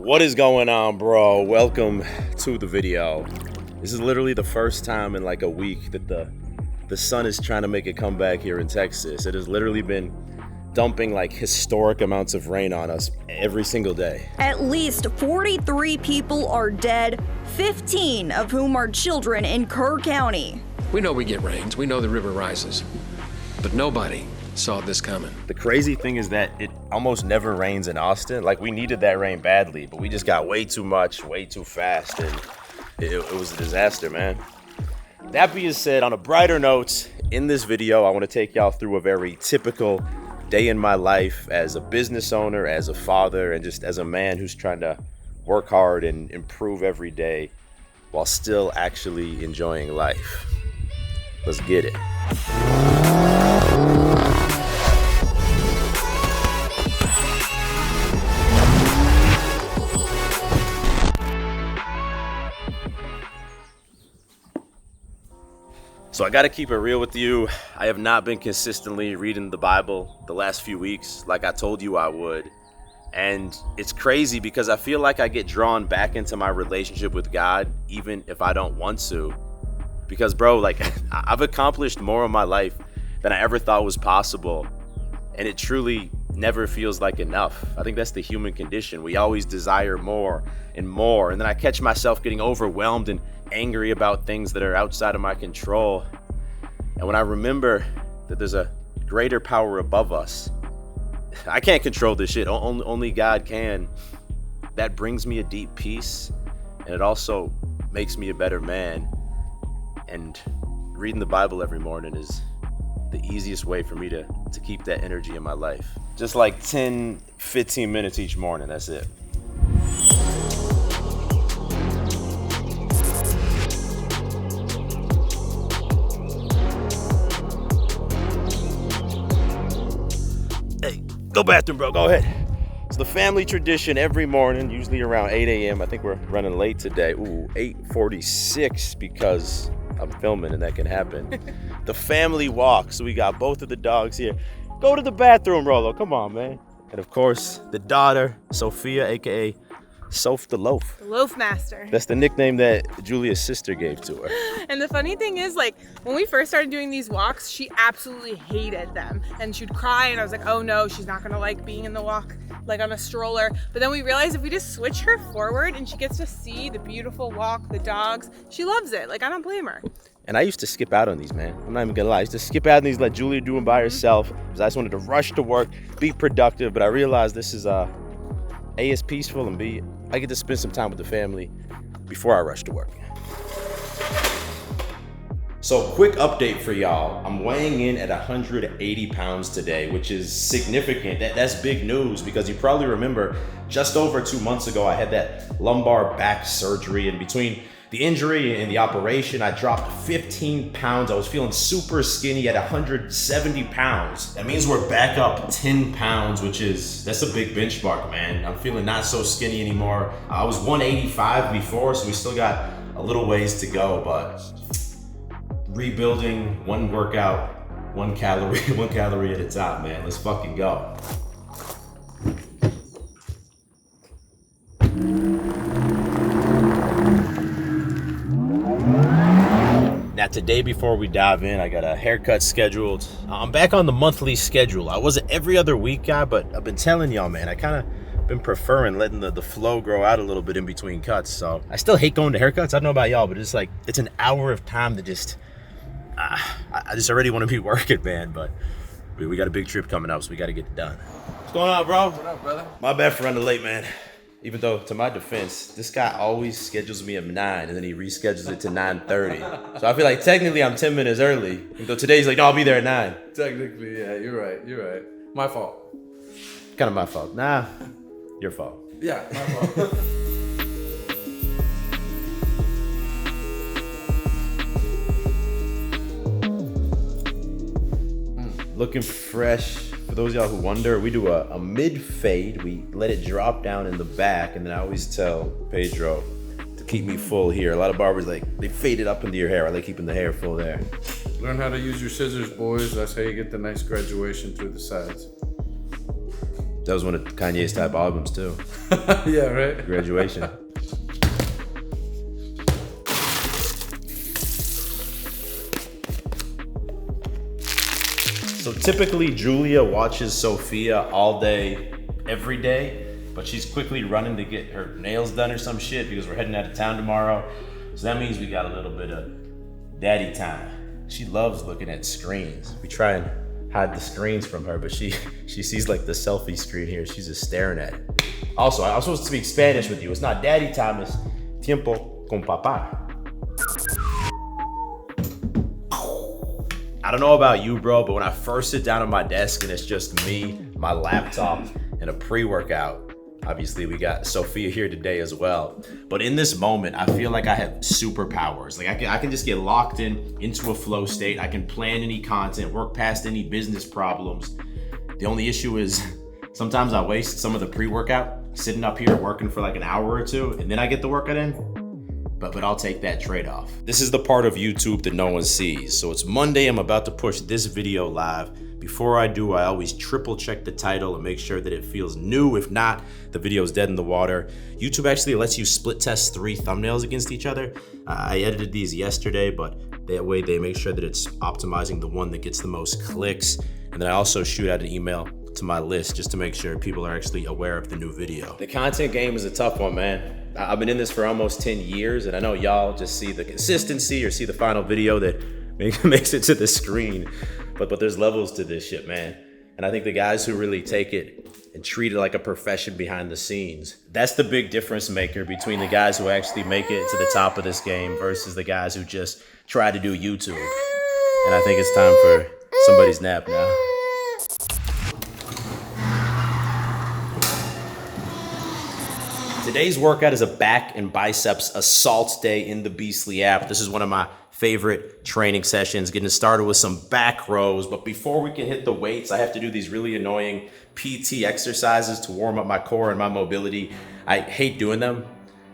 What is going on, bro? Welcome to the video. This is literally the first time in like a week that the sun is trying to make a comeback here in Texas. It has literally been dumping like historic amounts of rain on us every single day. At least 43 people are dead, 15 of whom are children in Kerr County. We know we get rains, we know the river rises, but nobody saw this coming. The crazy thing is that it almost never rains in Austin. Like, we needed that rain badly, but we just got way too much, way too fast, and it was a disaster, man. That being said, on a brighter note, in this video, I want to take y'all through a very typical day in my life as a business owner, as a father, and just as a man who's trying to work hard and improve every day while still actually enjoying life. Let's get it. So I gotta keep it real with you. I have not been consistently reading the Bible the last few weeks like I told you I would. And it's crazy because I feel like I get drawn back into my relationship with God even if I don't want to. Because bro, like I've accomplished more in my life than I ever thought was possible. And it truly never feels like enough. I think that's the human condition. We always desire more and more. And then I catch myself getting overwhelmed and angry about things that are outside of my control. And when I remember that there's a greater power above us, I can't control this shit, only God can, that brings me a deep peace, and it also makes me a better man. And reading the Bible every morning is the easiest way for me to keep that energy in my life. Just like 10, 15 minutes each morning, that's it. Go bathroom, bro, go ahead. It's the family tradition every morning, usually around 8 a.m. I think we're running late today. Ooh, 8:46 because I'm filming and that can happen. The family walk, so we got both of the dogs here. Go to the bathroom, Rolo, come on, man. And of course, the daughter, Sophia, AKA Soph the Loaf. The Loaf Master. That's the nickname that Julia's sister gave to her. And the funny thing is, like, when we first started doing these walks, she absolutely hated them. And she'd cry, and I was like, oh no, she's not gonna like being in the walk, like on a stroller. But then we realized if we just switch her forward and she gets to see the beautiful walk, the dogs, she loves it. Like, I don't blame her. And I used to skip out on these, man. I'm not even gonna lie. I used to skip out on these, let Julia do them by herself, because I just wanted to rush to work, be productive. But I realized this is A, it's peaceful, and B, I get to spend some time with the family before I rush to work. So quick update for y'all. I'm weighing in at 180 pounds today, which is significant. That's big news because you probably remember just over 2 months ago, I had that lumbar back surgery, and between the injury and the operation, I dropped 15 pounds. I was feeling super skinny at 170 pounds. That means we're back up 10 pounds, that's a big benchmark, man. I'm feeling not so skinny anymore. I was 185 before, so we still got a little ways to go, but rebuilding, one workout, one calorie at a time, man. Let's fucking go. Now today, before we dive in, I got a haircut scheduled. I'm back on the monthly schedule. I was an every other week guy, but I've been telling y'all, man, I kind of been preferring letting the flow grow out a little bit in between cuts. So I still hate going to haircuts. I don't know about y'all, but it's like, it's an hour of time that just, I just already want to be working, man. But we got a big trip coming up, so we got to get it done. What's going on, bro? What up, brother? My bad for running late, man. Even though, to my defense, this guy always schedules me at 9 and then he reschedules it to 9:30. So I feel like technically I'm 10 minutes early. Even though today's like, no, I'll be there at 9. Technically, yeah, you're right. My fault. Kind of my fault. Nah, your fault. Yeah, my fault. Looking fresh. For those of y'all who wonder, we do a mid fade. We let it drop down in the back, and then I always tell Pedro to keep me full here. A lot of barbers, like, they fade it up into your hair. I like keeping the hair full there. Learn how to use your scissors, boys. That's how you get the nice graduation through the sides. That was one of Kanye's type albums too. Yeah, right. Graduation. So typically Julia watches Sophia all day, every day, but she's quickly running to get her nails done or some shit because we're heading out of town tomorrow. So that means we got a little bit of daddy time. She loves looking at screens. We try and hide the screens from her, but she sees like the selfie screen here. She's just staring at it. Also, I'm supposed to speak Spanish with you. It's not daddy time, it's tiempo con papá. I don't know about you, bro, but when I first sit down at my desk and it's just me, my laptop, and a pre-workout, obviously we got Sophia here today as well. But in this moment, I feel like I have superpowers. Like I can just get locked into a flow state. I can plan any content, work past any business problems. The only issue is sometimes I waste some of the pre-workout sitting up here working for like an hour or two, and then I get the workout in. But I'll take that trade-off. This is the part of YouTube that no one sees. So it's Monday, I'm about to push this video live. Before I do, I always triple check the title and make sure that it feels new. If not, the video is dead in the water. YouTube actually lets you split test 3 thumbnails against each other. I edited these yesterday, but that way they make sure that it's optimizing the one that gets the most clicks. And then I also shoot out an email to my list just to make sure people are actually aware of the new video. The content game is a tough one, man. I've been in this for almost 10 years, and I know y'all just see the consistency or see the final video that makes it to the screen. But there's levels to this shit, man. And I think the guys who really take it and treat it like a profession behind the scenes, that's the big difference maker between the guys who actually make it to the top of this game versus the guys who just try to do YouTube. And I think it's time for somebody's nap now. Today's workout is a back and biceps assault day in the Beastly app. This is one of my favorite training sessions, getting started with some back rows. But before we can hit the weights, I have to do these really annoying PT exercises to warm up my core and my mobility. I hate doing them,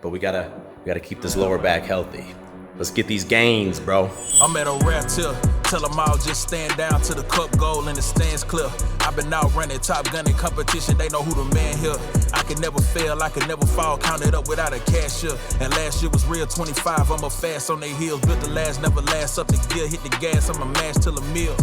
but we gotta keep this lower back healthy. Let's get these gains, bro. I'm at a rare tip. Tell them all just stand down to the cup goal and the stands clear. I've been out running, top gunning competition. They know who the man here. I can never fail, I can never fall. Counted up without a cashier. And last year was real 25. I'm a fast on their heels. Built the last, never last up the gear. Hit the gas, I'm a mash till a meal.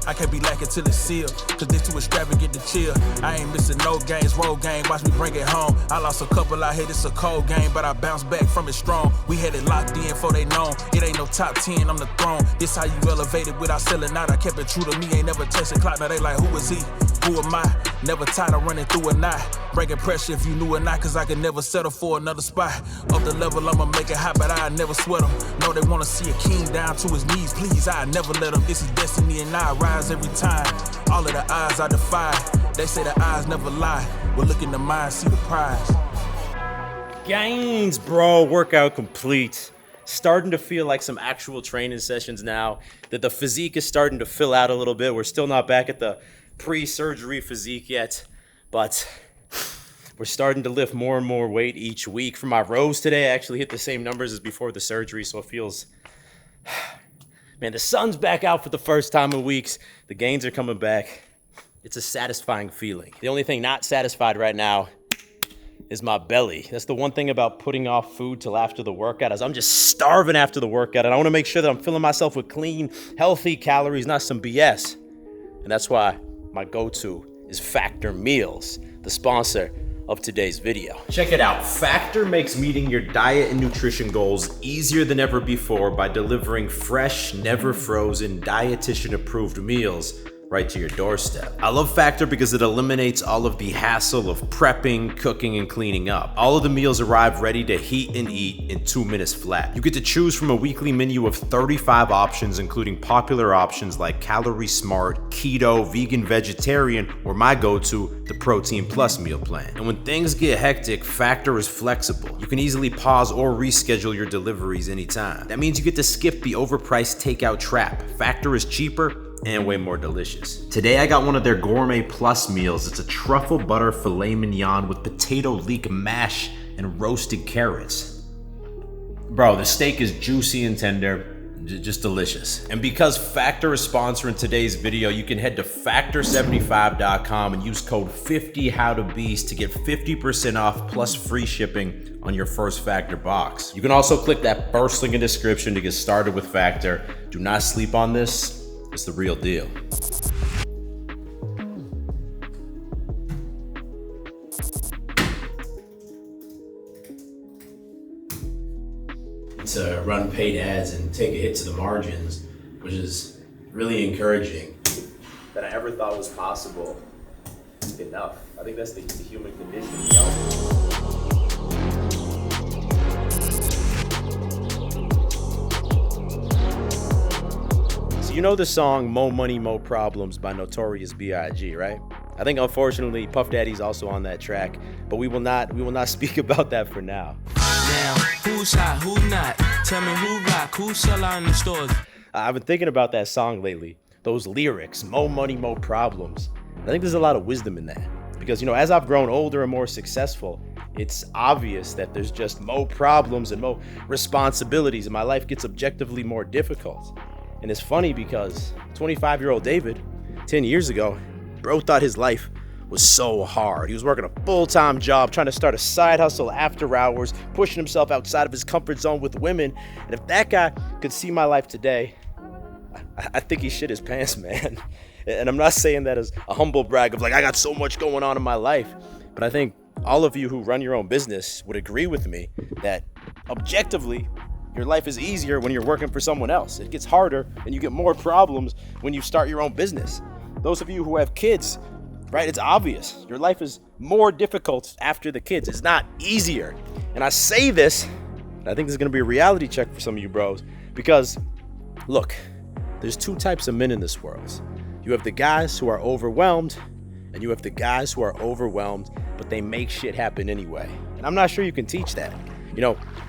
I can't be lacking till it's sealed, cause they too extravagant to chill. I ain't missing no games, road game, watch me bring it home. I lost a couple out here, it's a cold game, but I bounced back from it strong. We had it locked in before they known. It ain't no top 10, I'm the throne. This how you elevated without selling out. I kept it true to me, ain't never chasing clock. Now they like, who is he? Who am I? Never tired of running through a knot. Breaking pressure if you knew or not, cause I could never settle for another spot. Up the level, I'ma make it hot, but I never sweat them. No, they wanna see a king down to his knees. Please, I never let them. This is destiny and I rise every time. All of the odds I defy. They say the eyes never lie. But look in the mind, see the prize. Gains, bro. Workout complete. Starting to feel like some actual training sessions now. That the physique is starting to fill out a little bit. We're still not back at the pre-surgery physique yet, but we're starting to lift more and more weight each week. For my rows today, I actually hit the same numbers as before the surgery, so it feels... Man, the sun's back out for the first time in weeks. The gains are coming back. It's a satisfying feeling. The only thing not satisfied right now is my belly. That's the one thing about putting off food till after the workout, is I'm just starving after the workout, and I want to make sure that I'm filling myself with clean, healthy calories, not some BS. And that's why my go-to is Factor Meals, the sponsor of today's video. Check it out. Factor makes meeting your diet and nutrition goals easier than ever before by delivering fresh, never frozen, dietitian-approved meals right to your doorstep. I love Factor because it eliminates all of the hassle of prepping, cooking, and cleaning up. All of the meals arrive ready to heat and eat in 2 minutes flat. You get to choose from a weekly menu of 35 options, including popular options like Calorie Smart, Keto, Vegan, Vegetarian, or my go-to, the Protein Plus meal plan. And when things get hectic, Factor is flexible. You can easily pause or reschedule your deliveries anytime. That means you get to skip the overpriced takeout trap. Factor is cheaper and way more delicious. Today I got one of their Gourmet Plus meals. It's a truffle butter filet mignon with potato leek mash and roasted carrots. Bro, the steak is juicy and tender, Just delicious. And because Factor is sponsoring today's video, you can head to factor75.com and use code 50HowToBeast to get 50% off plus free shipping on your first Factor box. You can also click that first link in the description to get started with Factor. Do not sleep on this. It's the real deal. To run paid ads and take a hit to the margins, which is really encouraging. That I ever thought was possible enough. I think that's the human condition. So you know the song "Mo Money, Mo Problems" by Notorious B.I.G., right? I think unfortunately Puff Daddy's also on that track, but we will not speak about that for now. Now, who's hot, who not? Tell me who rock, who sell out in the stores. I've been thinking about that song lately. Those lyrics, mo money, mo problems. I think there's a lot of wisdom in that. Because, as I've grown older and more successful, it's obvious that there's just mo problems and mo responsibilities, and my life gets objectively more difficult. And it's funny because 25-year-old David, 10 years ago, bro thought his life was so hard. He was working a full-time job, trying to start a side hustle after hours, pushing himself outside of his comfort zone with women. And if that guy could see my life today, I think he shit his pants, man. And I'm not saying that as a humble brag of like, I got so much going on in my life. But I think all of you who run your own business would agree with me that objectively, your life is easier when you're working for someone else. It gets harder and you get more problems when you start your own business. Those of you who have kids, right? It's obvious. Your life is more difficult after the kids. It's not easier. And I say this, and I think this is going to be a reality check for some of you bros, because look, there's two types of men in this world. You have the guys who are overwhelmed, and you have the guys who are overwhelmed, but they make shit happen anyway. And I'm not sure you can teach that.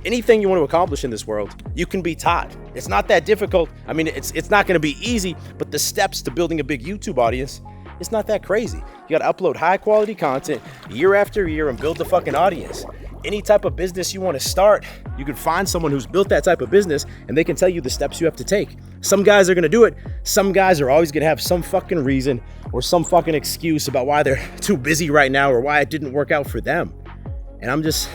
Anything you want to accomplish in this world, you can be taught. It's not that difficult. I mean, it's not going to be easy, but the steps to building a big YouTube audience, it's not that crazy. You gotta upload high quality content year after year and build the fucking audience. Any type of business you want to start, you can find someone who's built that type of business and they can tell you the steps you have to take. Some guys are gonna do it. Some guys are always gonna have some fucking reason or some fucking excuse about why they're too busy right now or why it didn't work out for them. And I'm just,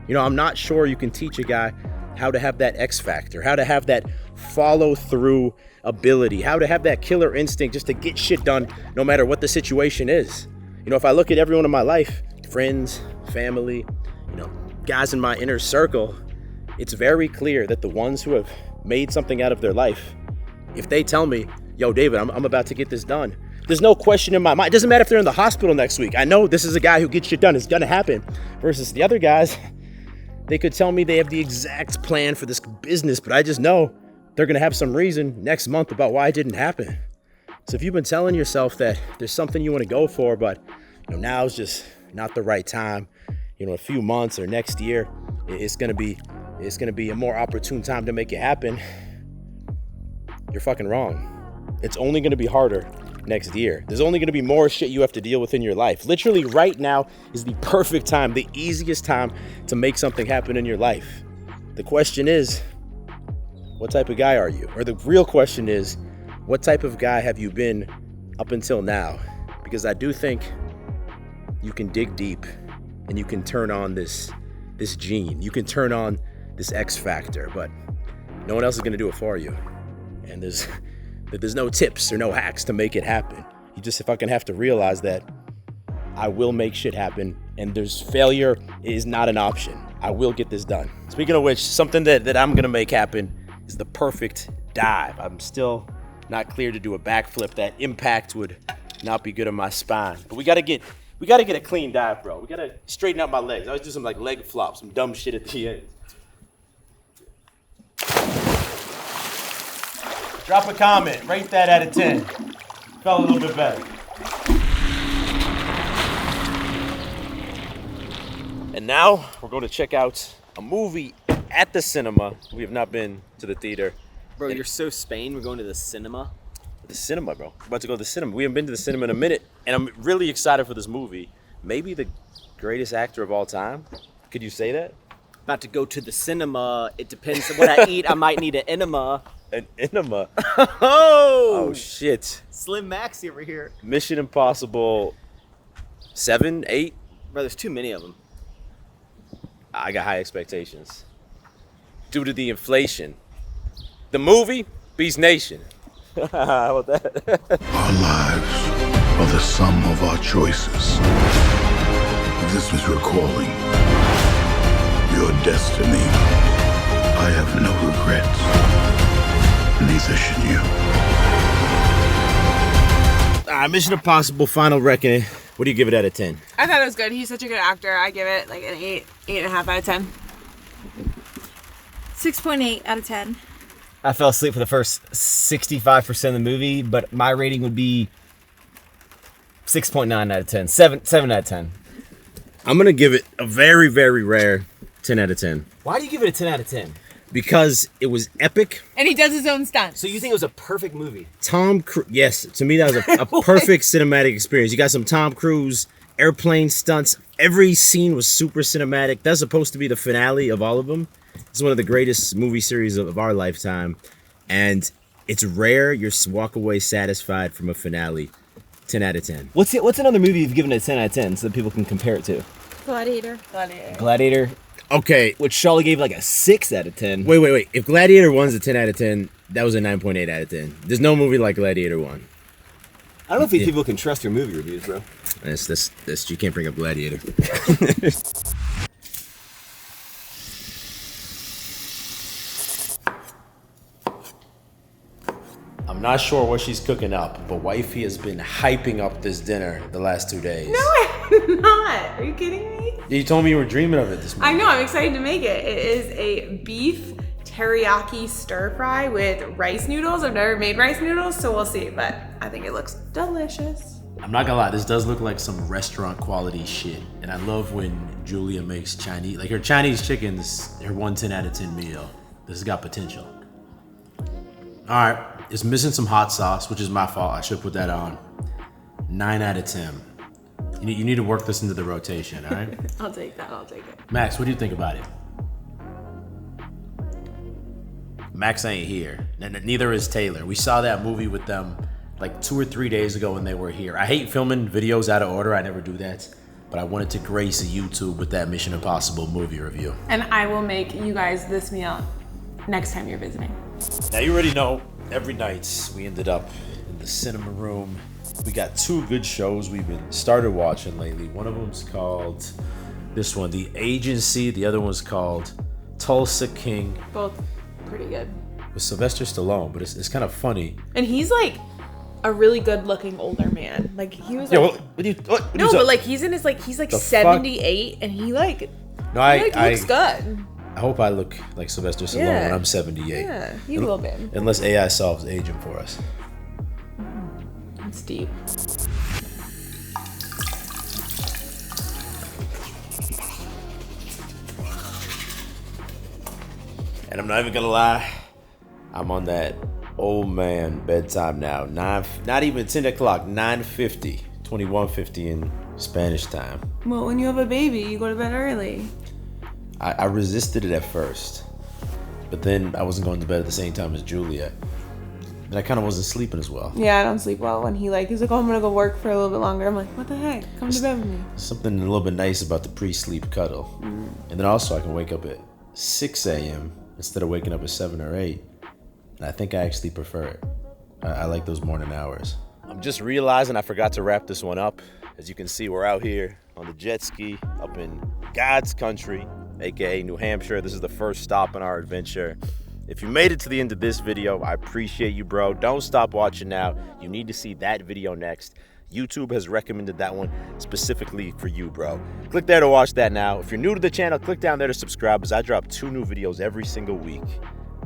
I'm not sure you can teach a guy how to have that X factor, how to have that follow through ability, how to have that killer instinct just to get shit done no matter what the situation is. If I look at everyone in my life, friends, family, guys in my inner circle, it's very clear that the ones who have made something out of their life, if they tell me, yo, David, I'm about to get this done, there's no question in my mind. It doesn't matter if they're in the hospital next week. I know this is a guy who gets shit done. It's gonna happen. Versus the other guys, they could tell me they have the exact plan for this business, but I just know they're going to have some reason next month about why it didn't happen. So if you've been telling yourself that there's something you want to go for, but now's just not the right time, a few months or next year, it's going to be a more opportune time to make it happen, you're fucking wrong. It's only going to be harder next year. There's only going to be more shit you have to deal with in your life. Literally right now is the perfect time, the easiest time to make something happen in your life. The question is, what type of guy are you? Or the real question is, what type of guy have you been up until now? Because I do think you can dig deep and you can turn on this gene. You can turn on this X factor, but no one else is going to do it for you. And there's no tips or no hacks to make it happen. You just fucking have to realize that I will make shit happen and failure is not an option. I will get this done. Speaking of which, something that I'm going to make happen is the perfect dive. I'm still not clear to do a backflip. That impact would not be good on my spine. But we gotta get a clean dive, bro. We gotta straighten out my legs. I always do some leg flops, some dumb shit at the end. Drop a comment, rate that out of 10. Felt a little bit better. And now we're going to check out a movie at the cinema. We have not been to the theater. Bro, you're so Spain. We're going to the cinema. The cinema, bro. We're about to go to the cinema. We haven't been to the cinema in a minute, and I'm really excited for this movie. Maybe the greatest actor of all time. Could you say that? About to go to the cinema. It depends on what I eat. I might need an enema. An enema. Oh, Oh shit. Slim Maxi over here. Mission Impossible 7, 8. Bro, there's too many of them. I got high expectations. Due to the inflation. The movie, Beast Nation. How about that? Our lives are the sum of our choices. This is your calling, your destiny. I have no regrets. Neither should you. All right, Mission Impossible Final Reckoning. What do you give it out of 10? I thought it was good. He's such a good actor. I give it like an 8.5 out of 10. 6.8 out of 10. I fell asleep for the first 65% of the movie, but my rating would be 6.9 out of 10. 7 out of 10. I'm going to give it a very, very rare 10 out of 10. Why do you give it a 10 out of 10? Because it was epic. And he does his own stunts. So you think it was a perfect movie? Tom Cruise, yes, to me that was a perfect cinematic experience. You got some Tom Cruise airplane stunts. Every scene was super cinematic. That's supposed to be the finale of all of them. It's one of the greatest movie series of our lifetime, and it's rare you walk away satisfied from a finale. 10 out of 10. What's another movie you've given a 10 out of 10 so that people can compare it to? Gladiator. Gladiator, Okay, which Charlie gave like a 6 out of 10. wait. If Gladiator 1's a 10 out of 10, that was a 9.8 out of 10. There's no movie like Gladiator 1. I don't know if these people can trust your movie reviews, bro. That's you can't bring up Gladiator. I'm not sure what she's cooking up, but wifey has been hyping up this dinner the last 2 days. No, I'm not. Are you kidding me? You told me you were dreaming of it this morning. I know. I'm excited to make it. It is a beef teriyaki stir fry with rice noodles. I've never made rice noodles, so we'll see. But I think it looks delicious. I'm not gonna lie, this does look like some restaurant quality shit. And I love when Julia makes Chinese, like her Chinese chicken's her 1 out of 10 meal. This has got potential. All right, it's missing some hot sauce, which is my fault. I should put that on. 9 out of 10. You need to work this into the rotation, all right? I'll take that. I'll take it. Max, what do you think about it? Max ain't here. Neither is Taylor. We saw that movie with them like 2 or 3 days ago when they were here. I hate filming videos out of order. I never do that. But I wanted to grace YouTube with that Mission Impossible movie review. And I will make you guys this meal next time you're visiting. Now you already know, every night we ended up in the cinema room. We got 2 good shows we've been started watching lately. One of them's called this one, The Agency. The other one's called Tulsa King Both pretty good. with Sylvester Stallone, but it's kind of funny. And he's like a really good looking older man. Like he was Yeah, like, no, but like he's in his like he's like The 78 and he like No, I looks good. I hope I look like Sylvester Stallone Yeah. when I'm 78. Yeah, you will be. Unless AI solves aging for us. It's deep. And I'm not even gonna lie, I'm on that old man bedtime now. Not even 10 o'clock, 9:50, 21:50 in Spanish time. Well, when you have a baby, you go to bed early. I resisted it at first, but then I wasn't going to bed at the same time as Julia. And I kind of wasn't sleeping as well. Yeah, I don't sleep well when he's like, oh, I'm gonna go work for a little bit longer. I'm like, what the heck? Come to bed with me. Something a little bit nice about the pre-sleep cuddle. And then also I can wake up at 6 a.m. instead of waking up at 7 or 8. And I think I actually prefer it. I like those morning hours. I'm just realizing I forgot to wrap this one up. As you can see, we're out here on the jet ski up in God's country, aka New Hampshire. This is the first stop in our adventure. If you made it to the end of this video, I appreciate you, bro. Don't stop watching now. You need to see that video next. YouTube has recommended that one specifically for you, bro. Click there to watch that now. If you're new to the channel, click down there to subscribe, as I drop 2 new videos every single week.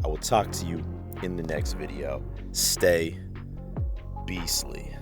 I will talk to you in the next video. Stay beastly.